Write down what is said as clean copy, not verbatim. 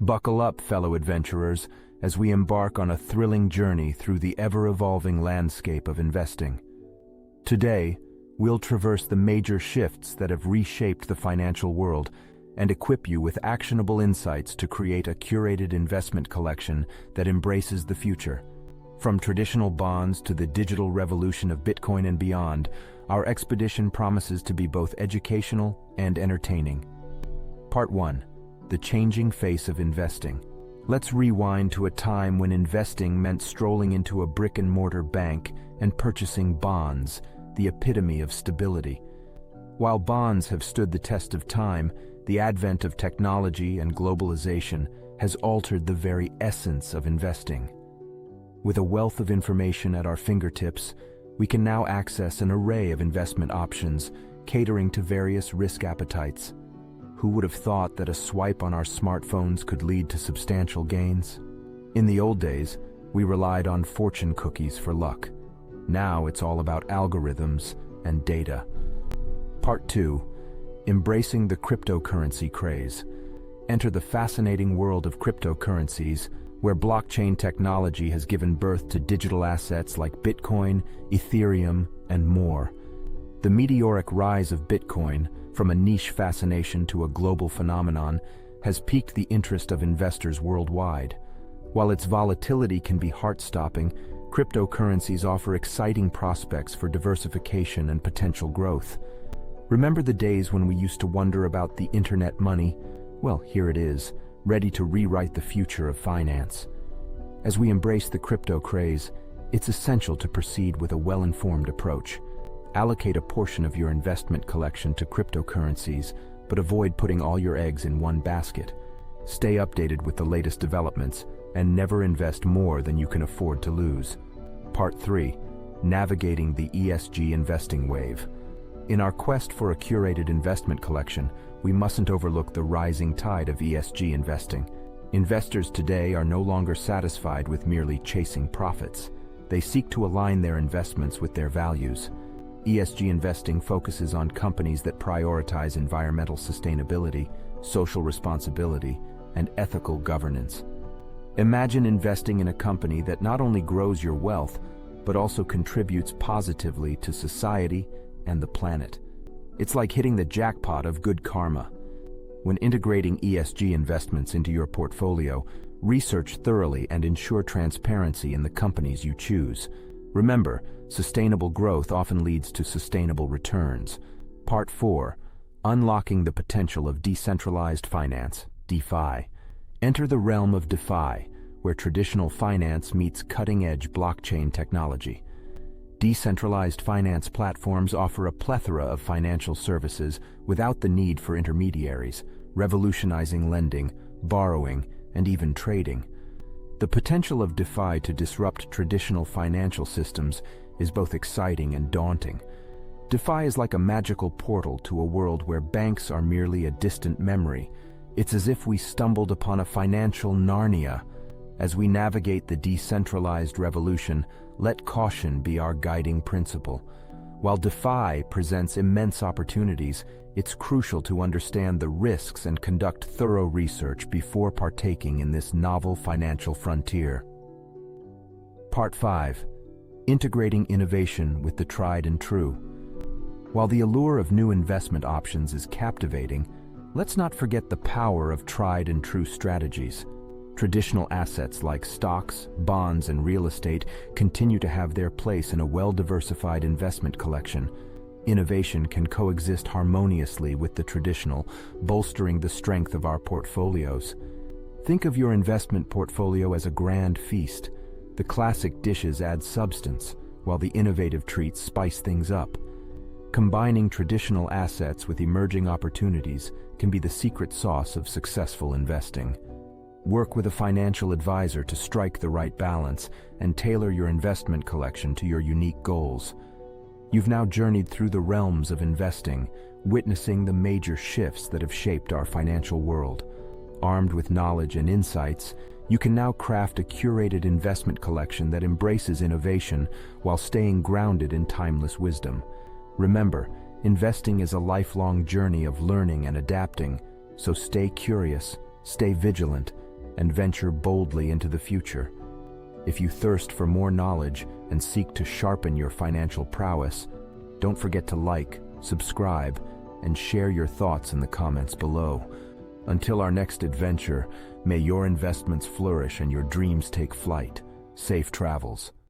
Buckle up, fellow adventurers, as we embark on a thrilling journey through the ever-evolving landscape of investing. Today, we'll traverse the major shifts that have reshaped the financial world and equip you with actionable insights to create a curated investment collection that embraces the future. From traditional bonds to the digital revolution of Bitcoin and beyond, our expedition promises to be both educational and entertaining. Part 1. The changing face of investing. Let's rewind to a time when investing meant strolling into a brick-and-mortar bank and purchasing bonds, the epitome of stability. While bonds have stood the test of time, the advent of technology and globalization has altered the very essence of investing. With a wealth of information at our fingertips, we can now access an array of investment options, catering to various risk appetites. Who would have thought that a swipe on our smartphones could lead to substantial gains? In the old days, we relied on fortune cookies for luck. Now it's all about algorithms and data. Part 2. Embracing the cryptocurrency craze. Enter the fascinating world of cryptocurrencies, where blockchain technology has given birth to digital assets like Bitcoin, Ethereum, and more. The meteoric rise of Bitcoin, from a niche fascination to a global phenomenon, has piqued the interest of investors worldwide. While its volatility can be heart-stopping, cryptocurrencies offer exciting prospects for diversification and potential growth. Remember the days when we used to wonder about the internet money? Well, here it is, ready to rewrite the future of finance. As we embrace the crypto craze, it's essential to proceed with a well-informed approach. Allocate a portion of your investment collection to cryptocurrencies, but avoid putting all your eggs in one basket. Stay updated with the latest developments, and never invest more than you can afford to lose. Part 3. Navigating the ESG investing wave. In our quest for a curated investment collection, we mustn't overlook the rising tide of ESG investing. Investors today are no longer satisfied with merely chasing profits. They seek to align their investments with their values. ESG investing focuses on companies that prioritize environmental sustainability, social responsibility, and ethical governance. Imagine investing in a company that not only grows your wealth, but also contributes positively to society and the planet. It's like hitting the jackpot of good karma. When integrating ESG investments into your portfolio, research thoroughly and ensure transparency in the companies you choose. Remember, sustainable growth often leads to sustainable returns. Part 4. Unlocking the potential of decentralized finance, DeFi. Enter the realm of DeFi, where traditional finance meets cutting-edge blockchain technology. Decentralized finance platforms offer a plethora of financial services without the need for intermediaries, revolutionizing lending, borrowing, and even trading. The potential of DeFi to disrupt traditional financial systems is both exciting and daunting. DeFi is like a magical portal to a world where banks are merely a distant memory. It's as if we stumbled upon a financial Narnia. As we navigate the decentralized revolution, let caution be our guiding principle. While DeFi presents immense opportunities, it's crucial to understand the risks and conduct thorough research before partaking in this novel financial frontier. Part 5. Integrating innovation with the tried and true. While the allure of new investment options is captivating, let's not forget the power of tried and true strategies. Traditional assets like stocks, bonds, and real estate continue to have their place in a well-diversified investment collection. Innovation can coexist harmoniously with the traditional, bolstering the strength of our portfolios. Think of your investment portfolio as a grand feast. The classic dishes add substance, while the innovative treats spice things up. Combining traditional assets with emerging opportunities can be the secret sauce of successful investing. Work with a financial advisor to strike the right balance and tailor your investment collection to your unique goals. You've now journeyed through the realms of investing, witnessing the major shifts that have shaped our financial world. Armed with knowledge and insights, you can now craft a curated investment collection that embraces innovation while staying grounded in timeless wisdom. Remember, investing is a lifelong journey of learning and adapting, so stay curious, stay vigilant, and venture boldly into the future. If you thirst for more knowledge and seek to sharpen your financial prowess, don't forget to like, subscribe, and share your thoughts in the comments below. Until our next adventure, may your investments flourish and your dreams take flight. Safe travels.